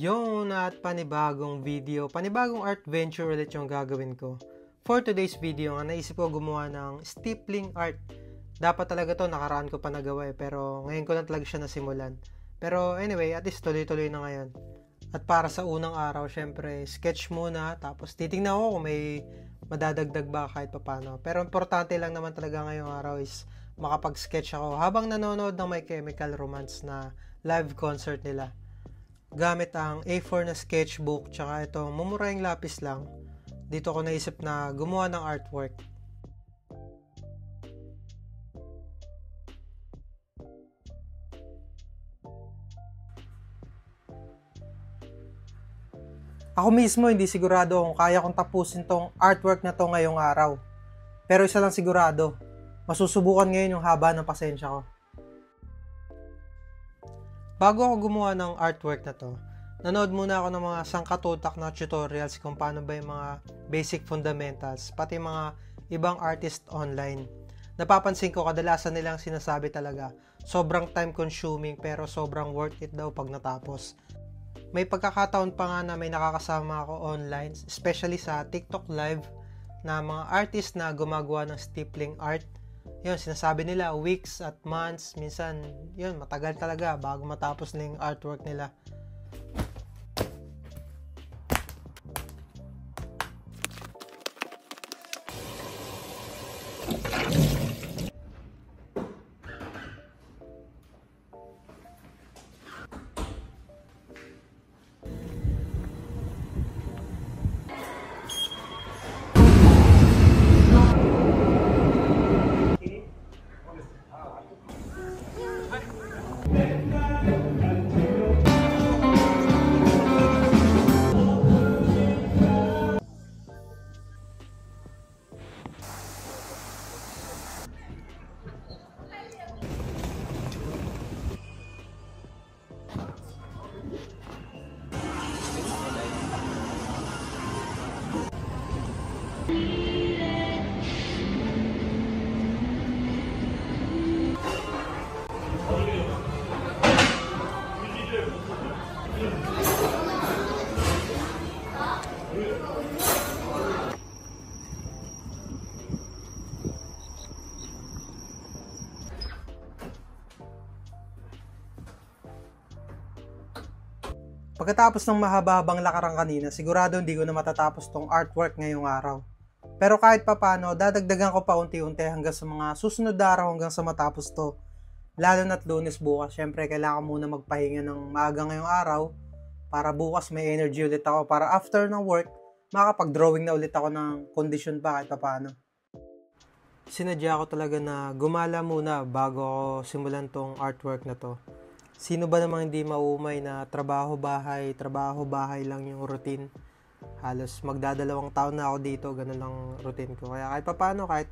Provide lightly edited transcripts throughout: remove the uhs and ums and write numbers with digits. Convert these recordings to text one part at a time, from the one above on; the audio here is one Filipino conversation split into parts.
Yun at panibagong video, panibagong art venture ulit yung gagawin ko. For today's video nga, naisip ko gumawa ng stippling art. Dapat talaga to, nakaraan ko pa nagawa pero ngayon ko lang talaga siya nasimulan. Pero anyway, at least tuloy-tuloy na ngayon. At para sa unang araw, syempre, sketch muna, tapos titingnan ko kung may madadagdag ba kahit papano. Pero importante lang naman talaga ngayong araw is makapag-sketch ako habang nanonood ng My Chemical Romance na live concert nila. Gamit ang A4 na sketchbook, tsaka itong mumurahing lapis lang. Dito ko naisip na gumawa ng artwork. Ako mismo hindi sigurado kung kaya kong tapusin tong artwork na to ngayong araw. Pero isa lang sigurado, masusubukan ngayon yung haba ng pasensya ko. Bago ako gumawa ng artwork na to, nanood muna ako ng mga sangkatutak na tutorials kung paano ba yung mga basic fundamentals, pati mga ibang artist online. Napapansin ko kadalasan nilang sinasabi talaga, sobrang time consuming pero sobrang worth it daw pag natapos. May pagkakataon pa nga na may nakakasama ako online, especially sa TikTok live, na mga artist na gumagawa ng stippling art. Yun, sinasabi nila weeks at months, minsan yun, matagal talaga bago matapos na yung artwork nila. Pagkatapos ng mahaba-habang lakaran kanina, sigurado hindi ko na matatapos tong artwork ngayong araw. Pero kahit papano, dadagdagan ko pa unti-unti hanggang sa mga susunod na araw hanggang sa matapos to. Lalo na't Lunes bukas, syempre kailangan muna magpahinga ng maaga ngayong araw para bukas may energy ulit ako para after ng work, makapag-drawing na ulit ako ng condition pa kahit papano. Sinadya ko talaga na gumala muna bago ako simulan tong artwork na to. Sino ba namang hindi maumay na trabaho-bahay lang yung routine. Halos magdadalawang taon na ako dito, ganun lang routine ko. Kaya kahit papaano, kahit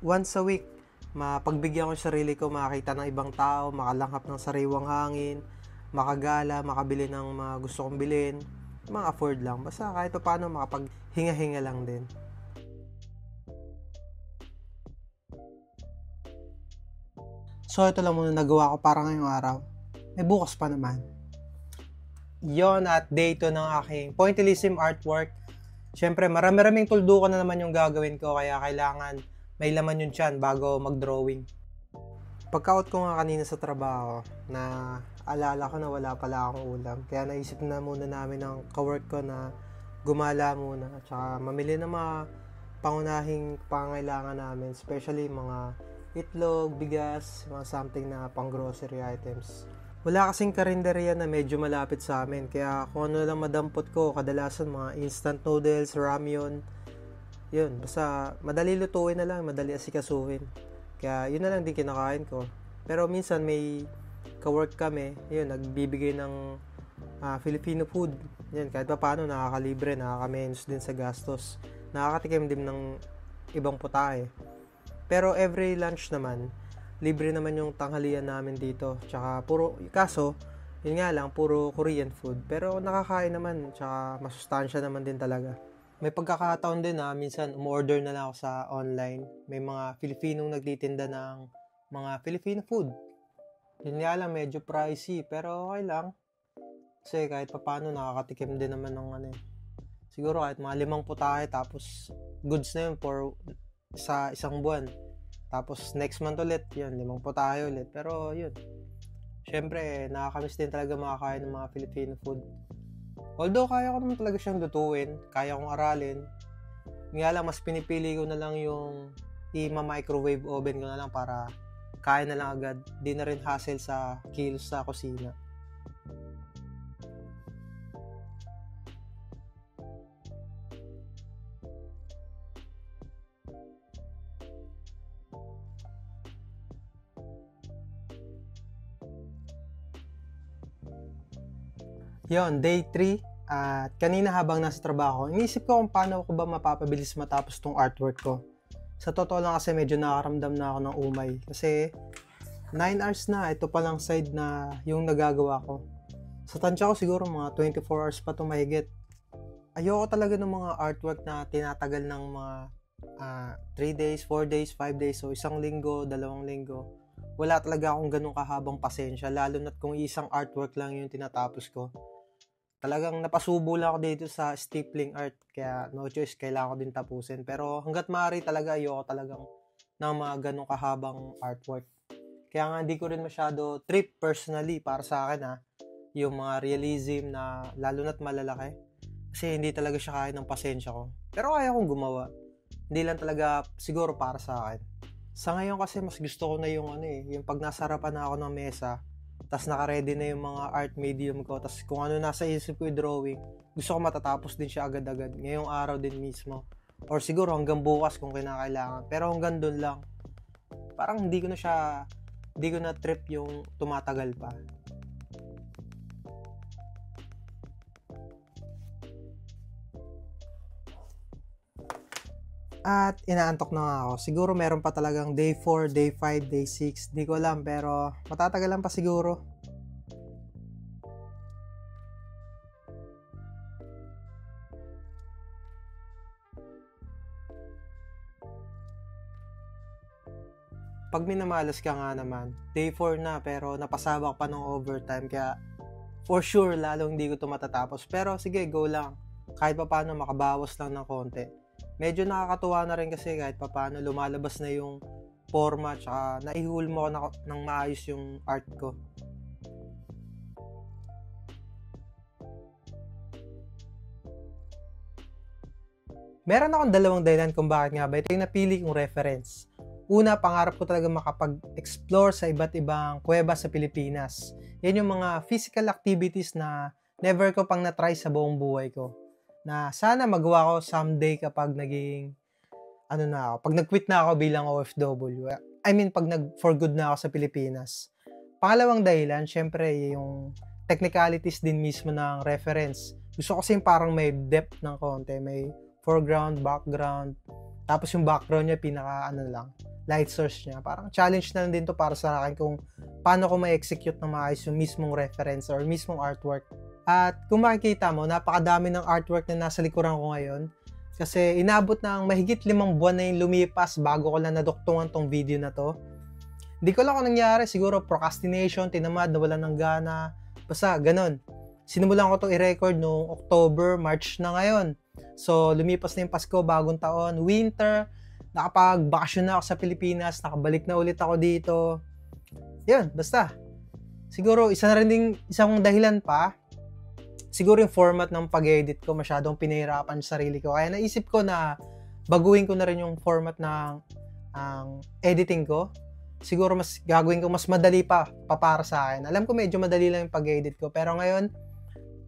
once a week, mapagbigyan ko yung sarili ko, makakita ng ibang tao, makalanghap ng sariwang hangin, makagala, makabili ng mga gusto kong bilhin, mga afford lang. Basta kahit papaano, makapaghinga-hinga lang din. So ito lang muna nagawa ko para ngayong araw. May bukas pa naman. Yon at day 2 ng aking pointillism artwork. Siyempre, marami-raming tuldukan na naman yung gagawin ko, kaya kailangan may laman yung tiyan bago mag-drawing. Pagka-out ko nga kanina sa trabaho, na alala ko na wala pala akong ulam. Kaya naisip na muna namin ng kawork ko na gumala muna. At saka mamili ng mga pangunahing pangailangan namin, especially mga itlog, bigas, mga something na pang grocery items. Wala kasing karinderya na medyo malapit sa amin, kaya kung ano lang madampot ko, kadalasan mga instant noodles, ramyun, yun, basta madali lutuin na lang, madali asikasuhin. Kaya yun na lang din kinakain ko. Pero minsan may kawork kami, yun, nagbibigay ng Filipino food. Yan, kahit pa paano nakakalibre, nakakamenos din sa gastos. Nakakatikim din ng ibang putahe. Pero every lunch naman, libre naman yung tanghalian namin dito. Tsaka kaso, yun nga lang, puro Korean food. Pero nakakain naman, tsaka masustansya naman din talaga. May pagkakataon din na minsan umorder na lang ako sa online. May mga Filipinong nagtitinda ng mga Filipino food. Yun nga lang, medyo pricey, pero okay lang. Kasi kahit papaano nakakatikim din naman ng ano eh. Siguro kahit mga 5 putahe tapos goods na yun for sa isang buwan. Tapos next month ulit, yun, 5 putahe ulit. Pero yun, syempre nakakamiss din talaga makakain ng mga Filipino food. Although kaya ko naman talaga siyang lutuin, kaya kong aralin. Nga lang, mas pinipili ko na lang yung i-microwave oven ko na lang para kain na lang agad. Di na rin hassle sa kilos sa kusina. Yon, day 3. At kanina habang nasa trabaho, iniisip ko kung paano ko ba mapapabilis matapos tong artwork ko. Sa totoo lang kasi medyo nakaramdam na ako ng umay. Kasi 9 hours na, ito palang side na yung nagagawa ko. Sa tansya ko siguro mga 24 hours pa ito mahigit. Ayoko talaga ng mga artwork na tinatagal ng mga 3 days, 4 days, 5 days, so isang linggo, 2 linggo. Wala talaga akong ganun kahabang pasensya, lalo na't kung isang artwork lang yung tinatapos ko. Talagang napasubo lang ako dito sa stippling art, kaya no choice, kailangan ko din tapusin. Pero hanggat maaari talaga, ayoko talagang ng mga ganong kahabang artwork. Kaya nga hindi ko rin masyado trip personally para sa akin yung mga realism na lalo na't malalaki. Kasi hindi talaga siya kaya ng pasensya ko. Pero kaya kong gumawa. Hindi lang talaga siguro para sa akin. Sa ngayon kasi mas gusto ko na yung yung pag nasa harapan na ako ng mesa, tas naka-ready na yung mga art medium ko, tas kung ano nasa isip ko yung drawing, gusto ko matatapos din siya agad-agad, ngayong araw din mismo. Or siguro hanggang bukas kung kinakailangan. Pero hanggang doon lang. Parang hindi ko na trip yung tumatagal pa. At inaantok na nga ako. Siguro meron pa talagang day 4, day 5, day 6. Di ko alam, pero matatagalan pa siguro. Pag minamalas ka nga naman, day 4 na pero napasabak pa ng overtime, kaya for sure lalong hindi ko ito matatapos. Pero sige, go lang. Kahit pa paano makabawas lang ng konti. Medyo nakakatuwa na rin kasi kahit pa paano lumalabas na yung forma, tsaka naihulmo ko ng maayos yung art ko. Meron akong dalawang dahilan kung bakit nga ba ito yung napili kong reference. Una, pangarap ko talaga makapag-explore sa iba't ibang kuweba sa Pilipinas. Yan yung mga physical activities na never ko pang na-try sa buong buhay ko. Na sana magawa ko someday kapag pag nag-quit na ako bilang OFW. I mean, pag for good na ako sa Pilipinas. Pangalawang dahilan, syempre, yung technicalities din mismo ng reference. Gusto ko kasi parang may depth ng konti, may foreground, background, tapos yung background niya light source niya. Parang challenge na lang din to para sa akin kung paano ko ma-execute na maayos yung mismong reference or mismong artwork. At kung makikita mo, napakadami ng artwork na nasa likuran ko ngayon. Kasi inabot ng mahigit 5 buwan na yung lumipas bago ko lang naduktungan tong video na to. Hindi ko lang kung nangyari, siguro procrastination, tinamad, nawalan ng gana. Basta, ganun. Sinimulan ko itong i-record noong October, March na ngayon. So, lumipas na yung Pasko, bagong taon, winter, nakapag-bakasyon na ako sa Pilipinas, nakabalik na ulit ako dito. Yun, basta. Siguro, isang dahilan pa, siguro yung format ng pag-edit ko, masyadong pinahirapan sa sarili ko. Kaya naisip ko na baguhin ko na rin yung format ng editing ko. Siguro mas gagawin ko mas madali pa para sa akin. Alam ko medyo madali lang yung pag-edit ko, pero ngayon,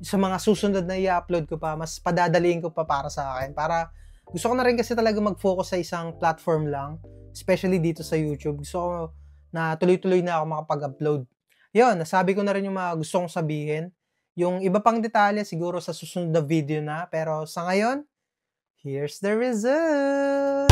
sa mga susunod na i-upload ko pa, mas padadaliin ko pa para sa akin. Para gusto ko na rin kasi talaga mag-focus sa isang platform lang, especially dito sa YouTube. Gusto ko na tuloy-tuloy na ako makapag-upload. Yun, nasabi ko na rin yung mga gusto kong sabihin. Yung iba pang detalye siguro sa susunod na video na. Pero sa ngayon, here's the result!